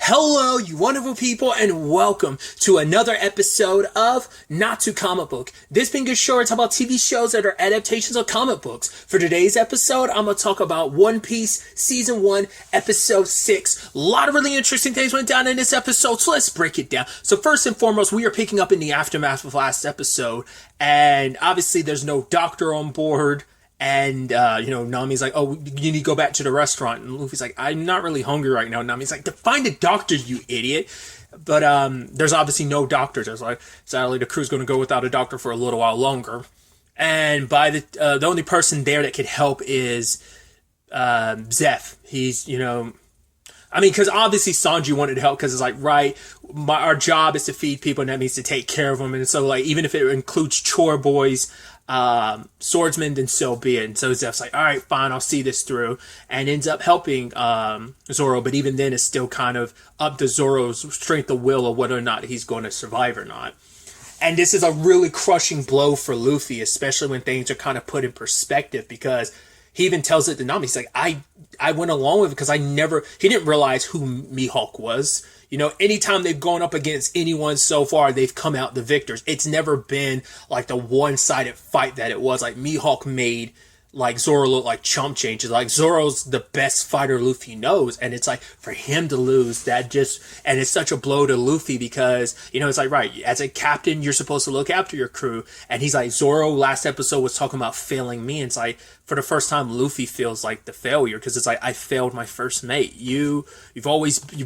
Hello, you wonderful people, and welcome to another episode of Not Too Comic Book. This being a show, it's about TV shows that are adaptations of comic books. For today's episode, I'm going to talk about One Piece Season 1, Episode 6. A lot of really interesting things went down in this episode, so let's break it down. So first and foremost, we are picking up in the aftermath of last episode, and obviously there's no doctor on board. And, Nami's like, oh, you need to go back to the restaurant. And Luffy's like, I'm not really hungry right now. Nami's like, find a doctor, you idiot. But there's obviously no doctors. There's like, sadly, the crew's going to go without a doctor for a little while longer. And by the only person there that could help is Zeph. He's, because obviously Sanji wanted to help because it's like, right, our job is to feed people and that means to take care of them. And so, like, even if it includes chore boys, swordsman, then so be it. And so Zeph's like, all right, fine, I'll see this through, and ends up helping Zoro. But even then, it's still kind of up to Zoro's strength of will of whether or not he's going to survive or not. And this is a really crushing blow for Luffy, especially when things are kind of put in perspective, because he even tells it to Nami. He's like, I went along with it because he didn't realize who Mihawk was. Anytime they've gone up against anyone so far, they've come out the victors. It's never been like the one-sided fight that it was. Like, Mihawk made like Zoro look like chump changes. Like, Zoro's the best fighter Luffy knows, and it's like, for him to lose, and it's such a blow to Luffy because, it's like, right, as a captain, you're supposed to look after your crew, and he's like, Zoro last episode was talking about failing me, and it's like, for the first time, Luffy feels like the failure, because it's like, I failed my first mate. You've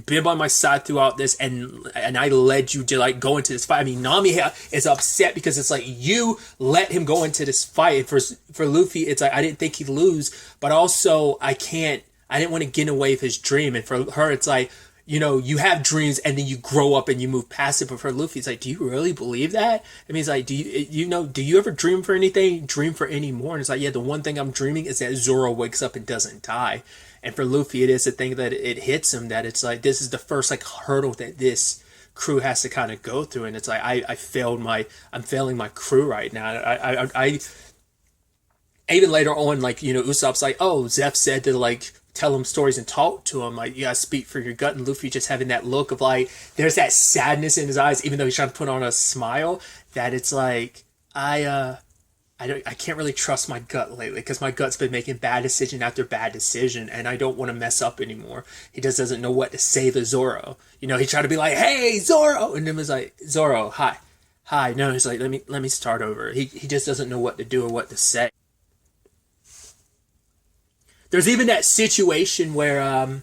been by my side throughout this, and I led you to, like, go into this fight. I mean, Nami is upset because it's like, you let him go into this fight. And for Luffy, it's like, I didn't think he'd lose, but also, I didn't want to get away with his dream. And for her, it's like, you have dreams and then you grow up and you move past it. But for Luffy, it's like, do you really believe that? I mean, it's like, do you ever dream for anything? Dream for any more? And it's like, yeah, the one thing I'm dreaming is that Zoro wakes up and doesn't die. And for Luffy, it is the thing that it hits him, that it's like, this is the first like hurdle that this crew has to kind of go through. And it's like, I'm failing my crew right now. I even later on, like, Usopp's like, oh, Zeph said to, like, tell him stories and talk to him, like, you gotta speak for your gut. And Luffy just having that look of, like, there's that sadness in his eyes, even though he's trying to put on a smile, that it's like, I can't really trust my gut lately, because my gut's been making bad decision after bad decision, and I don't want to mess up anymore. He just doesn't know what to say to Zoro. He tried to be like, hey, Zoro! And then was like, Zoro, hi. No, he's like, let me start over. He just doesn't know what to do or what to say. There's even that situation where,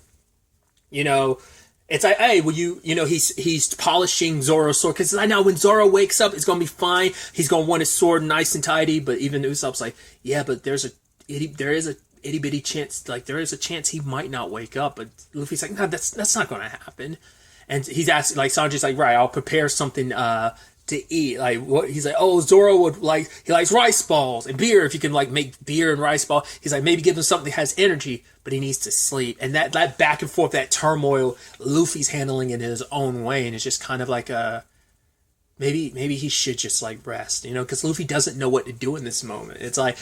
it's like, hey, will you, he's polishing Zoro's sword. Because I know when Zoro wakes up, it's going to be fine. He's going to want his sword nice and tidy. But even Usopp's like, yeah, but there is a itty bitty chance, like, there is a chance he might not wake up. But Luffy's like, no, that's not going to happen. And he's asking, like, Sanji's like, right, I'll prepare something, to eat. Like, what he's like, oh, Zoro would like, he likes rice balls and beer. If you can, like, make beer and rice ball, he's like, maybe give him something that has energy, but he needs to sleep. And that back and forth, that turmoil, Luffy's handling in his own way, and it's just kind of like maybe he should just, like, rest, because Luffy doesn't know what to do in this moment. It's like,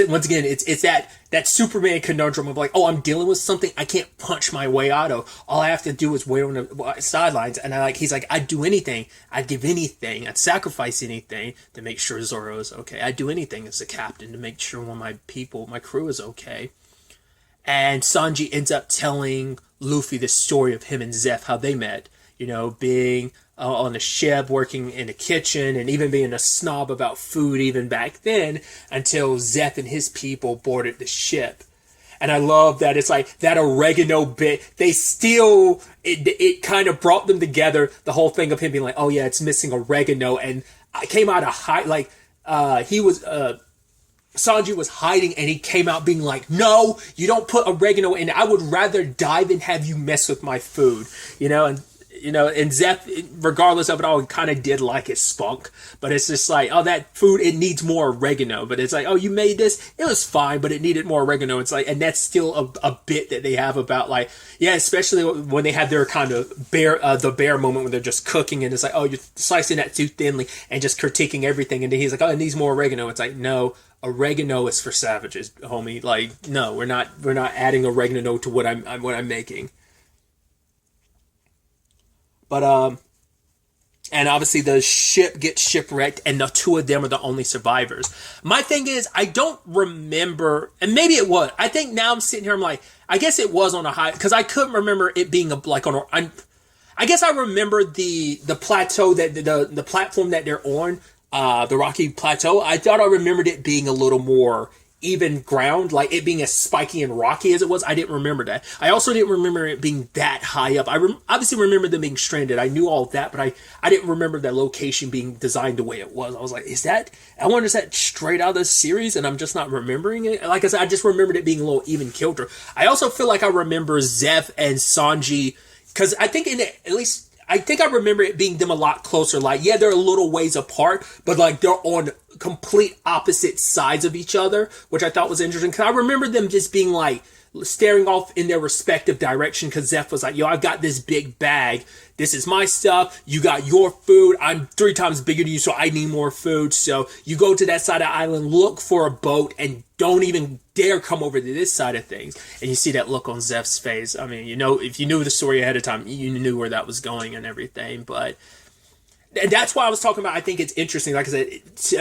once again, it's that Superman conundrum of, like, oh, I'm dealing with something I can't punch my way out of. All I have to do is wait on the sidelines. And he's like, I'd do anything. I'd give anything. I'd sacrifice anything to make sure Zoro is okay. I'd do anything as a captain to make sure one of my crew is okay. And Sanji ends up telling Luffy the story of him and Zeph, how they met. Being on the ship, working in the kitchen, and even being a snob about food even back then, until Zeph and his people boarded the ship. And I love that it's like that oregano bit, they still, it kind of brought them together, the whole thing of him being like, oh yeah, it's missing oregano, and I came out of Sanji was hiding, and he came out being like, no, you don't put oregano in it. I would rather die than have you mess with my food, and Zeph, regardless of it all, kind of did like his spunk, but it's just like, oh, that food, it needs more oregano. But it's like, oh, you made this, it was fine, but it needed more oregano. It's like, and that's still a bit that they have about, like, yeah, especially when they have their kind of the bear moment when they're just cooking, and it's like, oh, you're slicing that too thinly and just critiquing everything, and then he's like, oh, it needs more oregano. It's like, no, oregano is for savages, homie. Like, no, we're not adding oregano to what I'm making. But and obviously the ship gets shipwrecked, and the two of them are the only survivors. My thing is, I don't remember, and maybe it was. I think now I'm sitting here, I'm like, I guess it was on a high, because I couldn't remember it being like on a. I guess I remember the plateau that the platform that they're on, the rocky plateau. I thought I remembered it being a little more even ground, like it being as spiky and rocky as it was. I didn't remember that. I also didn't remember it being that high up. I obviously remember them being stranded. I knew all of that, but I didn't remember that location being designed the way it was. I was like, I wonder, is that straight out of the series and I'm just not remembering it? Like I said, I just remembered it being a little even kilter. I also feel like I remember Zeph and Sanji, because I think at least I think I remember it being them a lot closer. Like, yeah, they're a little ways apart, but like they're on complete opposite sides of each other, which I thought was interesting. Because I remember them just being like staring off in their respective direction. Because Zeph was like, "Yo, I've got this big bag. This is my stuff. You got your food. I'm 3 times bigger than you, so I need more food. So you go to that side of the island, look for a boat, and don't even dare come over to this side of things." And you see that look on Zeph's face. I mean, you know, if you knew the story ahead of time, you knew where that was going and everything. But that's why I was talking about. I think it's interesting. Like I said,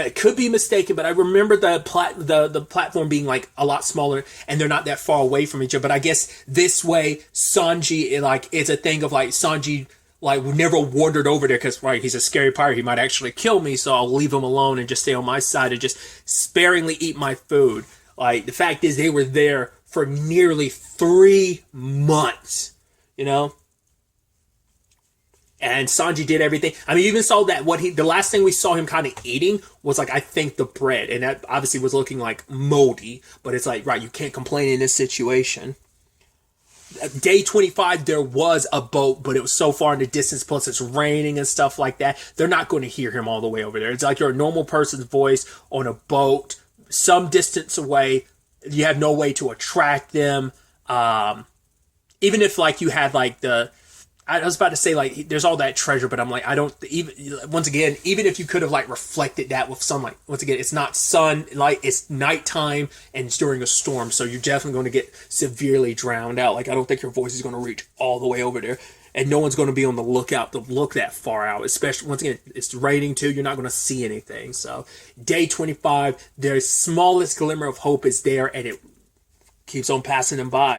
it could be mistaken, but I remember the platform being like a lot smaller, and they're not that far away from each other. But I guess this way, Sanji, like, it's a thing of like Sanji, like, never wandered over there because, right, he's a scary pirate. He might actually kill me, so I'll leave him alone and just stay on my side and just sparingly eat my food. Like, the fact is, they were there for nearly 3 months, you know? And Sanji did everything. I mean, you even saw that the last thing we saw him kind of eating was, like, I think the bread. And that obviously was looking like moldy, but it's like, right, you can't complain in this situation. Day 25, there was a boat, but it was so far in the distance, plus it's raining and stuff like that. They're not going to hear him all the way over there. It's like you're a normal person's voice on a boat, some distance away. You have no way to attract them. Even if, like, you had, like, I was about to say, like, there's all that treasure, but I'm like, I don't, even, once again, even if you could have, like, reflected that with sunlight, once again, it's not sunlight, it's nighttime, and it's during a storm, so you're definitely going to get severely drowned out. Like, I don't think your voice is going to reach all the way over there, and no one's going to be on the lookout to look that far out, especially, once again, it's raining too, you're not going to see anything. So, day 25, their smallest glimmer of hope is there, and it keeps on passing them by.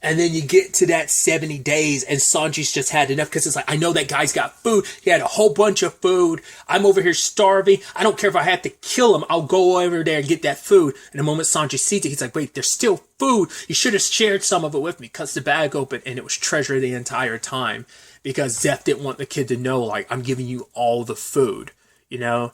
And then you get to that 70 days and Sanji's just had enough because it's like, I know that guy's got food. He had a whole bunch of food. I'm over here starving. I don't care if I have to kill him. I'll go over there and get that food. And the moment Sanji sees it, he's like, wait, there's still food. You should have shared some of it with me. Cuts the bag open and it was treasure the entire time because Zeph didn't want the kid to know, like, I'm giving you all the food, you know?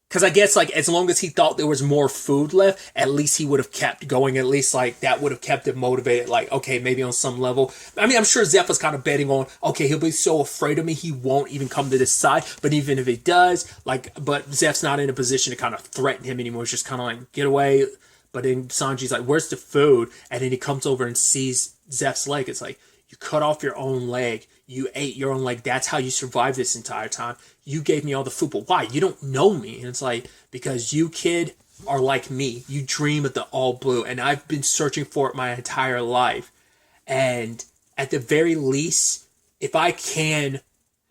Because I guess, like, as long as he thought there was more food left, at least he would have kept going. At least, like, that would have kept him motivated. Like, okay, maybe on some level. I mean, I'm sure Zeph was kind of betting on, okay, he'll be so afraid of me, he won't even come to this side. But even if he does, like, but Zeph's not in a position to kind of threaten him anymore. It's just kind of like, get away. But then Sanji's like, where's the food? And then he comes over and sees Zeph's leg. It's like, you cut off your own leg. You ate your own leg. That's how you survived this entire time. You gave me all the food, but why? You don't know me. And it's like, because you, kid, are like me. You dream of the all blue, and I've been searching for it my entire life. And at the very least, if I can,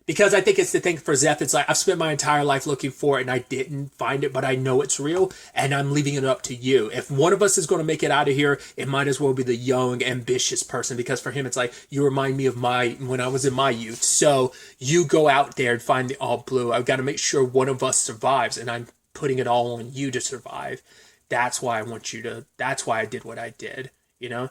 because I think it's the thing for Zeph, it's like, I've spent my entire life looking for it, and I didn't find it, but I know it's real, and I'm leaving it up to you. If one of us is going to make it out of here, it might as well be the young, ambitious person, because for him, it's like, you remind me of when I was in my youth. So you go out there and find the all blue. I've got to make sure one of us survives, and I'm putting it all on you to survive. That's why that's why I did what I did. You know,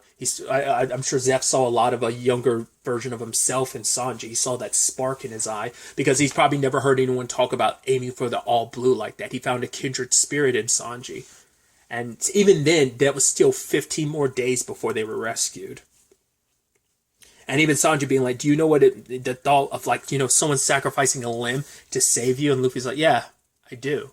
I'm sure Zeph saw a lot of a younger version of himself in Sanji. He saw that spark in his eye because he's probably never heard anyone talk about aiming for the all blue like that. He found a kindred spirit in Sanji. And even then, that was still 15 more days before they were rescued. And even Sanji being like, do you know what the thought of, like, you know, someone sacrificing a limb to save you? And Luffy's like, yeah, I do.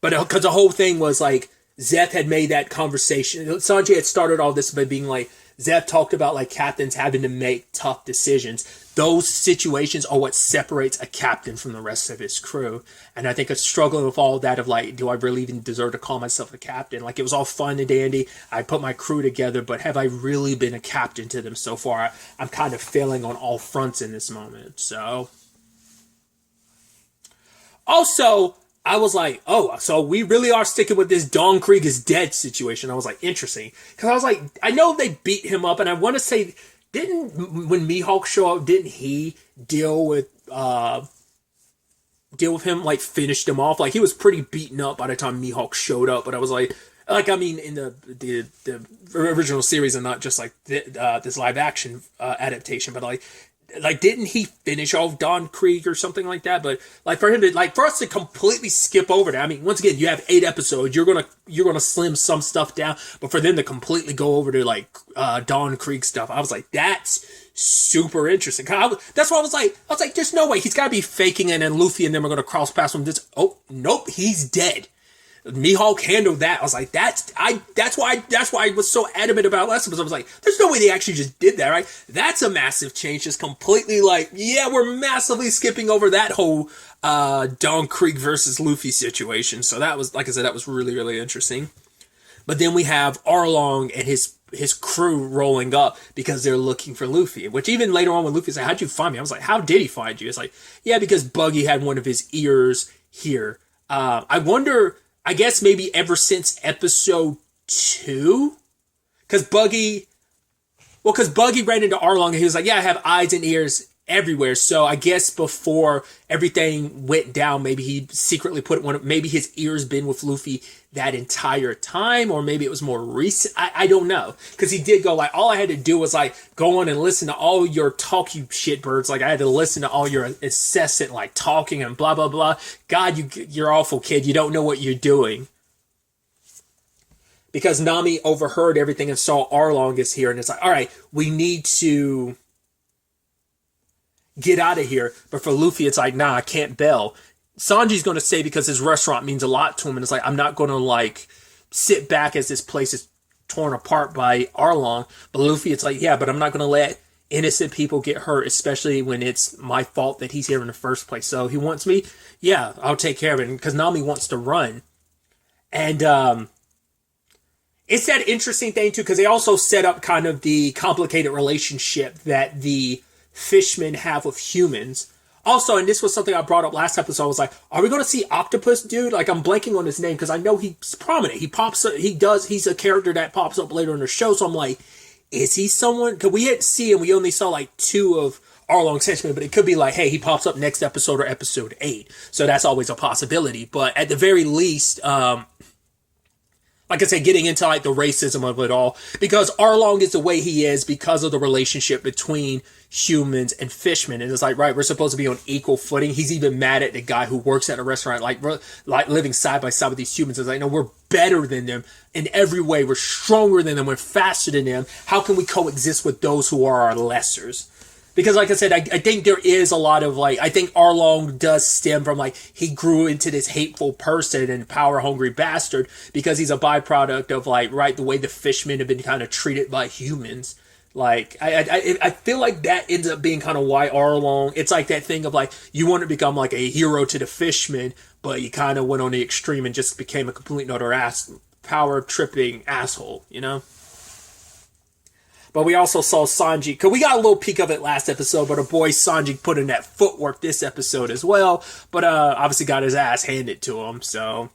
But because the whole thing was like, Zeph had made that conversation. Sanji had started all this by being like, Zeph talked about like captains having to make tough decisions. Those situations are what separates a captain from the rest of his crew. And I think it's struggling with all that of like, do I really even deserve to call myself a captain? Like, it was all fun and dandy. I put my crew together, but have I really been a captain to them so far? I'm kind of failing on all fronts in this moment. So, also, I was like, oh, so we really are sticking with this Don Krieg is dead situation. I was like, interesting. Because I was like, I know they beat him up, and I want to say, when Mihawk show up, didn't he deal with him, like, finished him off? Like, he was pretty beaten up by the time Mihawk showed up, but I was like, I mean, in the original series and not just, like, this live-action adaptation, but, like, didn't he finish off Don Krieg or something like that? But like for us to completely skip over that. I mean, once again, you have 8 episodes. You're gonna slim some stuff down, but for them to completely go over to like Don Krieg stuff, I was like, that's super interesting. That's why I was like, there's no way he's got to be faking it, and Luffy and them are gonna cross paths from this. Oh nope, he's dead. Mihawk handled that. I was like, that's why I was so adamant about last episode. I was like, there's no way they actually just did that, right? That's a massive change. Just completely like, yeah, we're massively skipping over that whole Don Krieg versus Luffy situation. So that was, like I said, that was really, really interesting. But then we have Arlong and his crew rolling up because they're looking for Luffy. Which even later on when Luffy said, how'd you find me? I was like, how did he find you? It's like, yeah, because Buggy had one of his ears here. I wonder... I guess maybe ever since episode 2? Because Buggy ran into Arlong and he was like, yeah, I have eyes and ears everywhere. So I guess before everything went down, maybe he secretly maybe his ears been with Luffy that entire time, or maybe it was more recent. I don't know. Because he did go like, all I had to do was like go on and listen to all your talk, you shitbirds. Like I had to listen to all your incessant like talking and blah, blah, blah. God, you're awful, kid. You don't know what you're doing. Because Nami overheard everything and saw Arlong is here, and it's like, all right, we need to get out of here. But for Luffy, it's like, nah, I can't bail. Sanji's going to stay because his restaurant means a lot to him, and it's like, I'm not going to like sit back as this place is torn apart by Arlong. But Luffy, it's like, yeah, but I'm not going to let innocent people get hurt, especially when it's my fault that he's here in the first place. So he wants me, yeah, I'll take care of it, because Nami wants to run. And it's that interesting thing too, because they also set up kind of the complicated relationship that the fishmen have with humans. Also, and this was something I brought up last episode, I was like, are we going to see Octopus Dude? Like, I'm blanking on his name because I know he's prominent. He's a character that pops up later in the show. So I'm like, is he someone? Because we didn't see him. We only saw like 2 of Arlong's henchmen, but it could be like, hey, he pops up next episode or episode 8. So that's always a possibility. But at the very least, like I said, getting into like the racism of it all, because Arlong is the way he is because of the relationship between humans and fishmen. And it's like, right, we're supposed to be on equal footing. He's even mad at the guy who works at a restaurant, like living side by side with these humans. It's like, no, we're better than them in every way. We're stronger than them. We're faster than them. How can we coexist with those who are our lessers? Because like I said, I think there is a lot of like, I think Arlong does stem from like, he grew into this hateful person and power hungry bastard because he's a byproduct of like, right, the way the fishmen have been kind of treated by humans. Like, I feel like that ends up being kind of why Arlong, it's like that thing of like, you want to become like a hero to the fishmen, but you kind of went on the extreme and just became a complete and utter power tripping asshole, you know? But we also saw Sanji, because we got a little peek of it last episode, but our boy Sanji put in that footwork this episode as well, but obviously got his ass handed to him, so.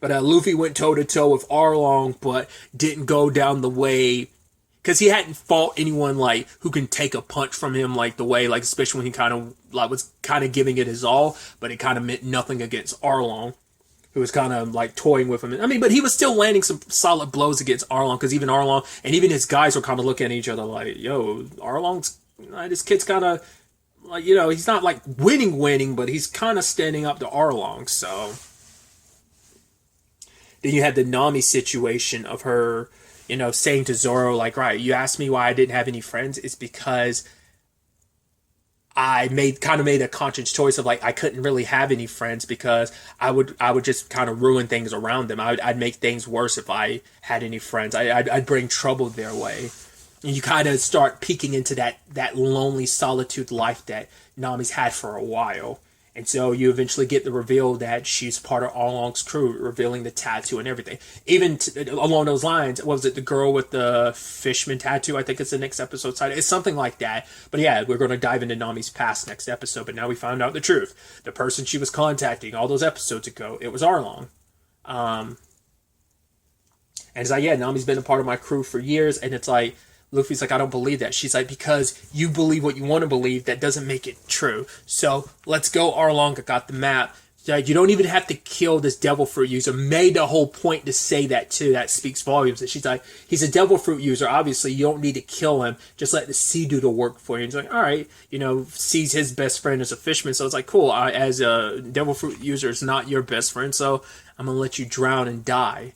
But Luffy went toe-to-toe with Arlong, but didn't go down the way, because he hadn't fought anyone, like, who can take a punch from him, like, the way, like, especially when he kind of, like, was kind of giving it his all, but it kind of meant nothing against Arlong, who was kind of like toying with him. I mean, but he was still landing some solid blows against Arlong, because even Arlong and even his guys were kind of looking at each other like, yo, Arlong's, this kid's kind of like, you know, he's not like winning, but he's kind of standing up to Arlong. So then you had the Nami situation of her, you know, saying to Zoro, like, right, you asked me why I didn't have any friends. It's because I made a conscious choice of like I couldn't really have any friends because I would just kind of ruin things around them. I'd make things worse if I had any friends. I'd bring trouble their way. And you kind of start peeking into that lonely solitude life that Nami's had for a while. And so you eventually get the reveal that she's part of All Along's crew, revealing the tattoo and everything. Even along those lines, what was it, the girl with the fishman tattoo? I think it's the next episode title. It's something like that. But yeah, we're going to dive into Nami's past next episode. But now we found out the truth. The person she was contacting all those episodes ago, it was Arlong. And it's like, yeah, Nami's been a part of my crew for years. And it's like, Luffy's like, I don't believe that. She's like, because you believe what you want to believe, that doesn't make it true. So let's go, Arlong. I got the map. You don't even have to kill this devil fruit user. Made the whole point to say that too. That speaks volumes. And she's like, he's a devil fruit user. Obviously, you don't need to kill him. Just let the sea do the work for you. And he's like, all right. Sees his best friend as a fisherman. So it's like, cool. As a devil fruit user, is not your best friend. So I'm going to let you drown and die.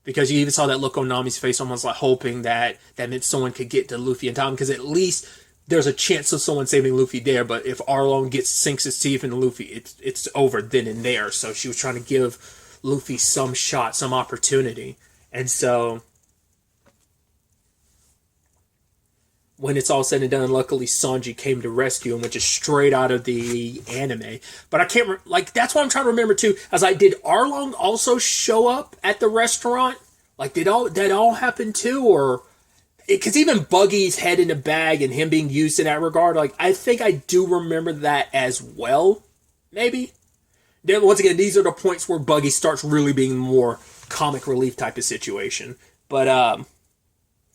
Because you even saw that look on Nami's face, almost like hoping that meant someone could get to Luffy in time. Because at least there's a chance of someone saving Luffy there. But if Arlong sinks his teeth into Luffy, it's over then and there. So she was trying to give Luffy some shot, some opportunity. And so when it's all said and done, luckily Sanji came to rescue him, which is straight out of the anime. But I can't, that's what I'm trying to remember too. I was like, did Arlong also show up at the restaurant? Like, did that all happen too? Or, because even Buggy's head in the bag and him being used in that regard, like, I think I do remember that as well. Maybe. Then, once again, these are the points where Buggy starts really being more comic relief type of situation. But,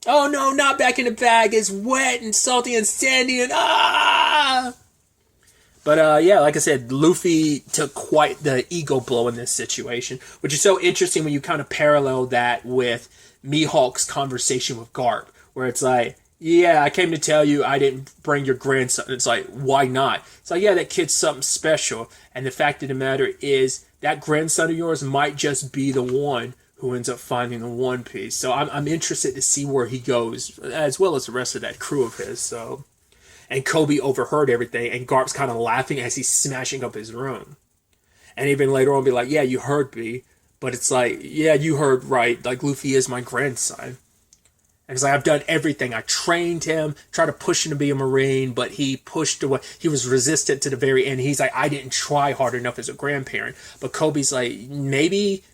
oh no, not back in the bag. It's wet and salty and sandy and But yeah, like I said, Luffy took quite the ego blow in this situation, which is so interesting when you kind of parallel that with Mihawk's conversation with Garp, where it's like, yeah, I came to tell you I didn't bring your grandson. It's like, why not? It's like, yeah, that kid's something special. And the fact of the matter is that grandson of yours might just be the one who ends up finding the One Piece. So I'm interested to see where he goes, as well as the rest of that crew of his. So, and Kobe overheard everything, and Garp's kind of laughing as he's smashing up his room. And even later on be like, yeah, you heard me. But it's like, yeah, you heard right. Like, Luffy is my grandson. And it's like, I've done everything. I trained him, tried to push him to be a Marine, but he pushed away. He was resistant to the very end. He's like, I didn't try hard enough as a grandparent. But Kobe's like, maybe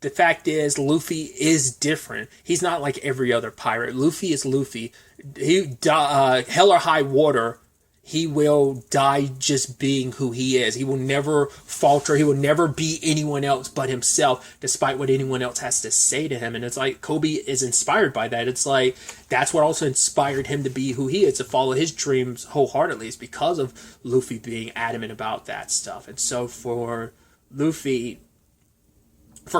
the fact is, Luffy is different. He's not like every other pirate. Luffy is Luffy. Hell or high water, he will die just being who he is. He will never falter. He will never be anyone else but himself, despite what anyone else has to say to him. And it's like, Kobe is inspired by that. It's like, that's what also inspired him to be who he is, to follow his dreams wholeheartedly. It's because of Luffy being adamant about that stuff. And so for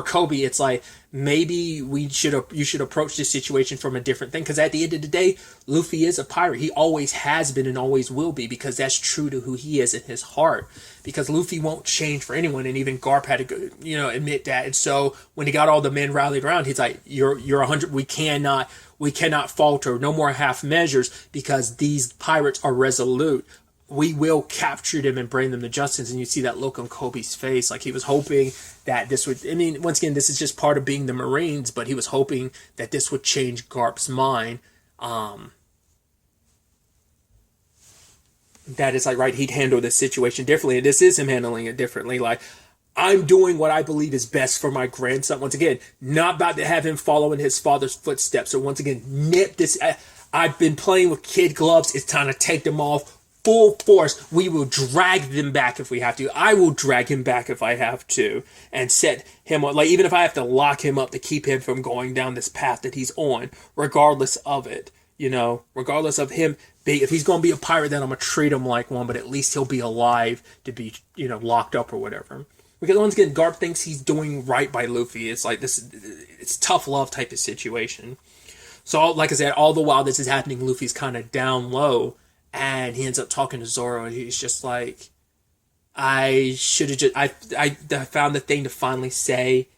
Kobe, it's like, maybe you should approach this situation from a different thing, because at the end of the day, Luffy is a pirate. He always has been and always will be, because that's true to who he is in his heart. Because Luffy won't change for anyone, and even Garp had to admit that. And so when he got all the men rallied around, he's like, "You're 100. We cannot falter. No more half measures, because these pirates are resolute. We will capture them and bring them to justice." And you see that look on Kobe's face, like he was hoping that this would, I mean, once again, this is just part of being the Marines, but he was hoping that this would change Garp's mind. That is like, right, he'd handle this situation differently, and this is him handling it differently. Like, I'm doing what I believe is best for my grandson. Once again, not about to have him follow in his father's footsteps. So once again, nip this. I've been playing with kid gloves. It's time to take them off. Full force. We will drag them back if we have to. I will drag him back if I have to, and set him on, like, even if I have to lock him up to keep him from going down this path that he's on, regardless of it, regardless of him being, if he's going to be a pirate, then I'm going to treat him like one, but at least he'll be alive to be, locked up or whatever. Because once again, Garp thinks he's doing right by Luffy. It's like this, it's tough love type of situation. So, like I said, all the while this is happening, Luffy's kind of down low. And he ends up talking to Zoro, and he's just like, I should have just, I found the thing to finally say,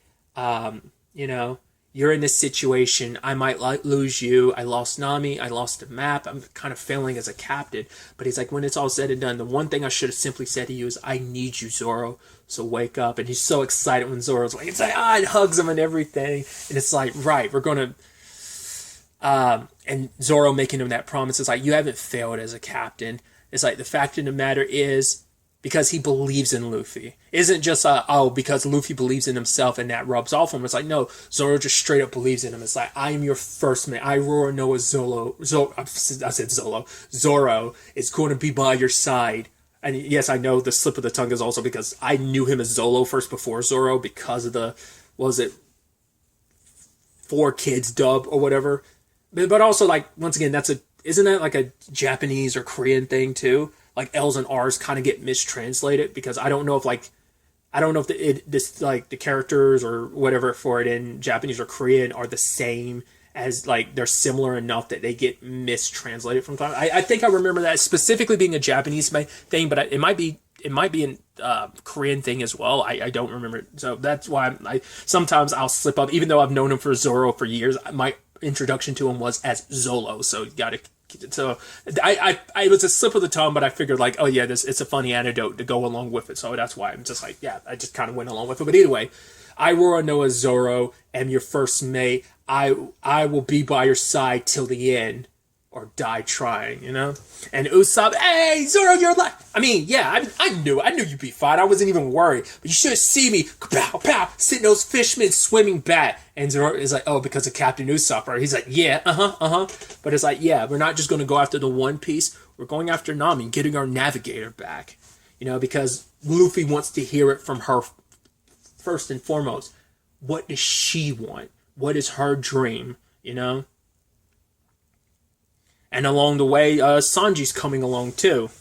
you're in this situation. I might lose you. I lost Nami. I lost the map. I'm kind of failing as a captain. But he's like, when it's all said and done, the one thing I should have simply said to you is, I need you, Zoro. So wake up. And he's so excited when Zoro's like, it's like, and hugs him and everything. And it's like, right, we're going to... and Zoro making him that promise is like, you haven't failed as a captain. It's like, the fact of the matter is, because he believes in Luffy. It isn't just, because Luffy believes in himself and that rubs off on him. It's like, no, Zoro just straight up believes in him. It's like, I am your first man. I, Roronoa Zoro is going to be by your side. And yes, I know the slip of the tongue is also because I knew him as Zolo first before Zoro because of the, what was it, 4Kids dub or whatever. But also, like, once again, isn't that like a Japanese or Korean thing too? Like L's and R's kind of get mistranslated because I don't know if the characters or whatever for it in Japanese or Korean are the same as, like, they're similar enough that they get mistranslated from time. I think I remember that specifically being a Japanese thing, but it might be a Korean thing as well. I don't remember it. So that's why sometimes I'll slip up, even though I've known him for Zoro for years. My introduction to him was as Zolo, so you gotta. So I was a slip of the tongue, but I figured, like, oh yeah, it's a funny anecdote to go along with it. So that's why I'm just like, yeah, I just kind of went along with it. But either way, I, Roronoa Zoro, am your first mate. I will be by your side till the end, or die trying, you know? And Usopp, hey, Zoro, you're alive. I mean, yeah, I knew you'd be fine. I wasn't even worried. But you should see me, pow, pow, sitting those fishmen swimming back. And Zoro is like, oh, because of Captain Usopp, right? He's like, yeah, But it's like, yeah, we're not just going to go after the One Piece. We're going after Nami, getting our navigator back. You know, because Luffy wants to hear it from her first and foremost. What does she want? What is her dream, you know? And along the way, Sanji's coming along too,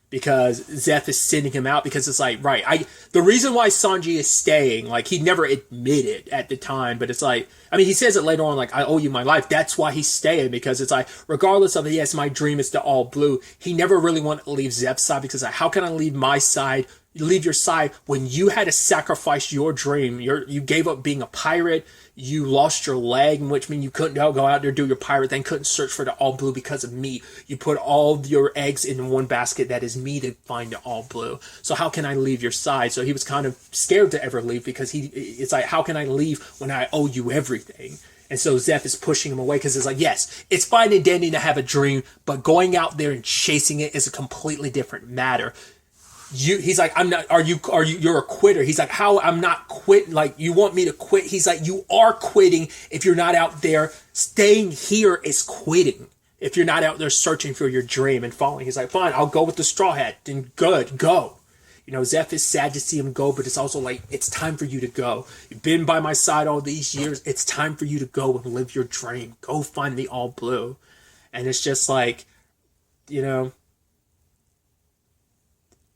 because Zeph is sending him out because it's like, right, the reason why Sanji is staying, like, he never admitted at the time, but it's like, I mean, he says it later on, like, I owe you my life. That's why he's staying, because it's like, regardless of, yes, my dream is to all blue, he never really wanted to leave Zeph's side, because like, how can I leave my side, leave your side when you had to sacrifice your dream? You gave up being a pirate. You lost your leg, which means you couldn't go out there, do your pirate thing, couldn't search for the all blue because of me. You put all your eggs in one basket that is me to find the all blue. So how can I leave your side? So he was kind of scared to ever leave because it's like, how can I leave when I owe you everything? And so Zeph is pushing him away because it's like, yes, it's fine and dandy to have a dream, but going out there and chasing it is a completely different matter. He's like, I'm not, you're a quitter. He's like, how? I'm not quitting. Like, you want me to quit? He's like, you are quitting if you're not out there. Staying here is quitting if you're not out there searching for your dream and following. He's like, fine, I'll go with the Straw Hat. Then good, go. You know, Zeph is sad to see him go, but it's also like, it's time for you to go. You've been by my side all these years. It's time for you to go and live your dream. Go find the all blue. And it's just like, you know,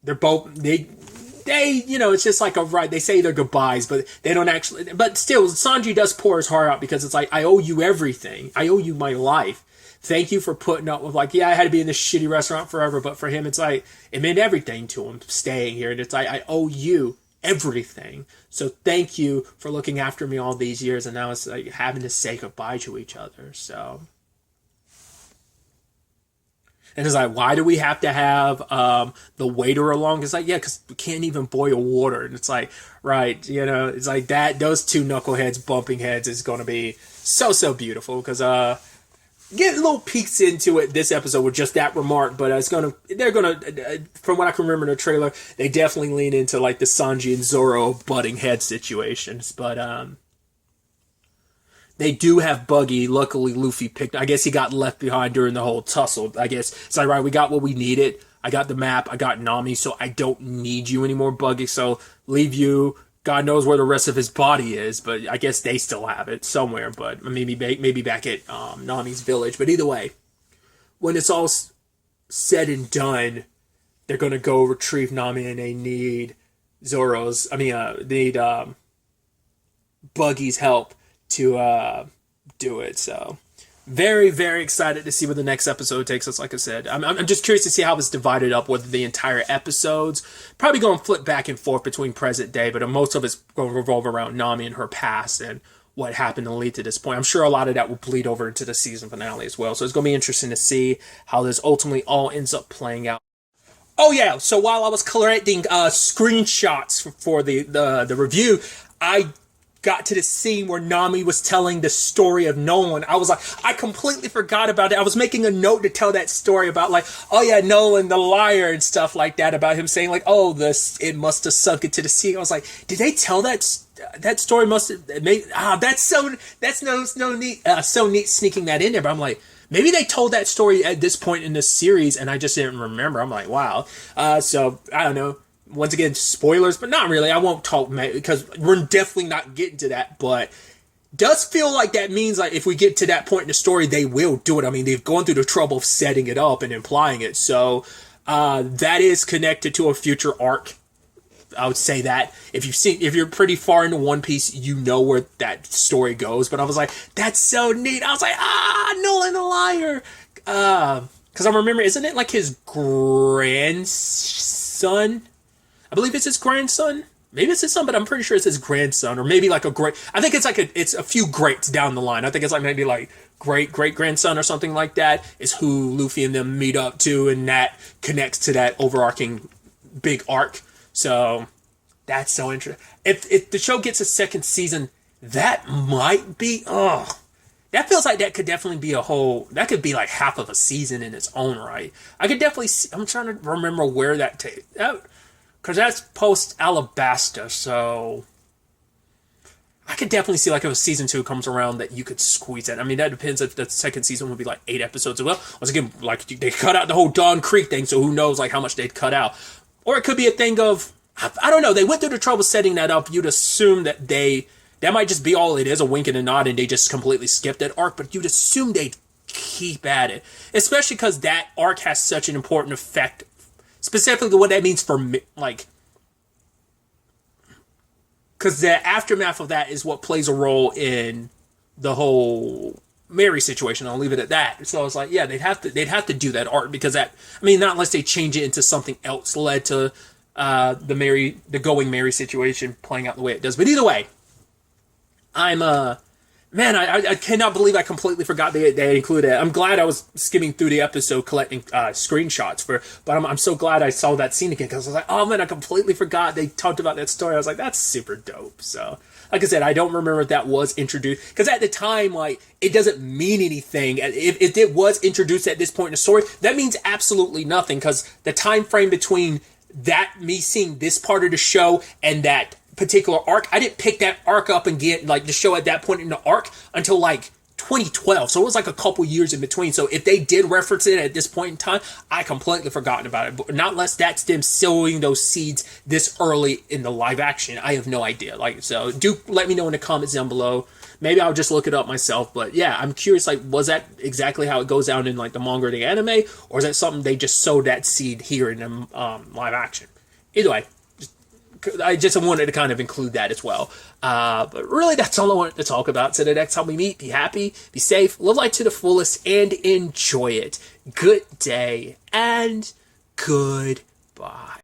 they're both, they, you know, it's just like they say their goodbyes, but they don't actually, but still, Sanji does pour his heart out because it's like, I owe you everything. I owe you my life. Thank you for putting up with, like, yeah, I had to be in this shitty restaurant forever, but for him, it's like, it meant everything to him staying here. And it's like, I owe you everything. So thank you for looking after me all these years. And now it's like having to say goodbye to each other. So. And it's like, why do we have to have the waiter along? It's like, yeah, because we can't even boil water. And it's like, right, you know, it's like that. Those two knuckleheads bumping heads is going to be so beautiful. Because get little peeks into it this episode with just that remark. But they're going to, from what I can remember in the trailer, they definitely lean into like the Sanji and Zoro butting head situations. But they do have Buggy. Luckily, Luffy I guess he got left behind during the whole tussle. I guess it's like, right, we got what we needed. I got the map. I got Nami, so I don't need you anymore, Buggy. So leave you. God knows where the rest of his body is, but I guess they still have it somewhere. But maybe back at Nami's village. But either way, when it's all said and done, they're gonna go retrieve Nami, and they need Buggy's help to do it. So very, very excited to see where the next episode takes us. Like I said, I'm just curious to see how it's divided up, whether the entire episodes probably going to flip back and forth between present day, but most of it's going to revolve around Nami and her past and what happened to lead to this point. I'm sure a lot of that will bleed over into the season finale as well. So it's going to be interesting to see how this ultimately all ends up playing out. Oh yeah, so while I was collecting screenshots for the review, I got to the scene where Nami was telling the story of Nolan. I was like, I completely forgot about it. I was making a note to tell that story about like, oh yeah, Nolan the liar and stuff like that, about him saying like, oh, it must have sunk into the sea. I was like, did they tell that story? Must have made that's so neat, so neat sneaking that in there. But I'm like, maybe they told that story at this point in the series and I just didn't remember. I'm like, wow. So I don't know. Once again, spoilers, but not really. I won't talk because we're definitely not getting to that. But does feel like that means like if we get to that point in the story, they will do it. I mean, they've gone through the trouble of setting it up and implying it. So that is connected to a future arc. I would say that if you're pretty far into One Piece, you know where that story goes. But I was like, that's so neat. I was like, Nolan the liar. Because I remember, isn't it like his grandson? I believe it's his grandson. Maybe it's his son, but I'm pretty sure it's his grandson, or maybe like I think it's like it's a few greats down the line. I think it's like maybe like great grandson or something like that is who Luffy and them meet up to, and that connects to that overarching big arc. So that's so interesting. If the show gets a second season, that might be that feels like that could definitely be that could be like half of a season in its own right. I could definitely see, I'm trying to remember where that because that's post Alabasta, so I could definitely see like if a season 2 comes around that you could squeeze it. I mean, that depends if the second season would be like 8 episodes as well. Once again, like they cut out the whole Dawn Creek thing, so who knows like how much they'd cut out. Or it could be a thing of, I don't know, they went through the trouble setting that up. You'd assume that that might just be all it is, a wink and a nod, and they just completely skipped that arc, but you'd assume they'd keep at it. Especially because that arc has such an important effect. Specifically what that means for me, like, because the aftermath of that is what plays a role in the whole Mary situation. I'll leave it at that. So I was like, yeah, they'd have to do that arc, because that, I mean, not unless they change it into something else led to the Going Mary situation playing out the way it does. But either way, I cannot believe I completely forgot they included it. I'm glad I was skimming through the episode collecting screenshots but I'm so glad I saw that scene again, because I was like, oh man, I completely forgot they talked about that story. I was like, that's super dope. So, like I said, I don't remember if that was introduced, because at the time, like, it doesn't mean anything. If it was introduced at this point in the story, that means absolutely nothing, because the time frame between that, me seeing this part of the show and that particular arc, I didn't pick that arc up and get like the show at that point in the arc until like 2012, so it was like a couple years in between. So if they did reference it at this point in time, I completely forgotten about it. But not unless that's them sowing those seeds this early in the live action. I have no idea. Like, so do let me know in the comments down below. Maybe I'll just look it up myself. But yeah, I'm curious, like, was that exactly how it goes down in like the manga or the anime, or is that something they just sowed that seed here in the live action? Either way, I just wanted to kind of include that as well. But really, that's all I wanted to talk about. So the next time we meet, be happy, be safe, live life to the fullest, and enjoy it. Good day, and goodbye.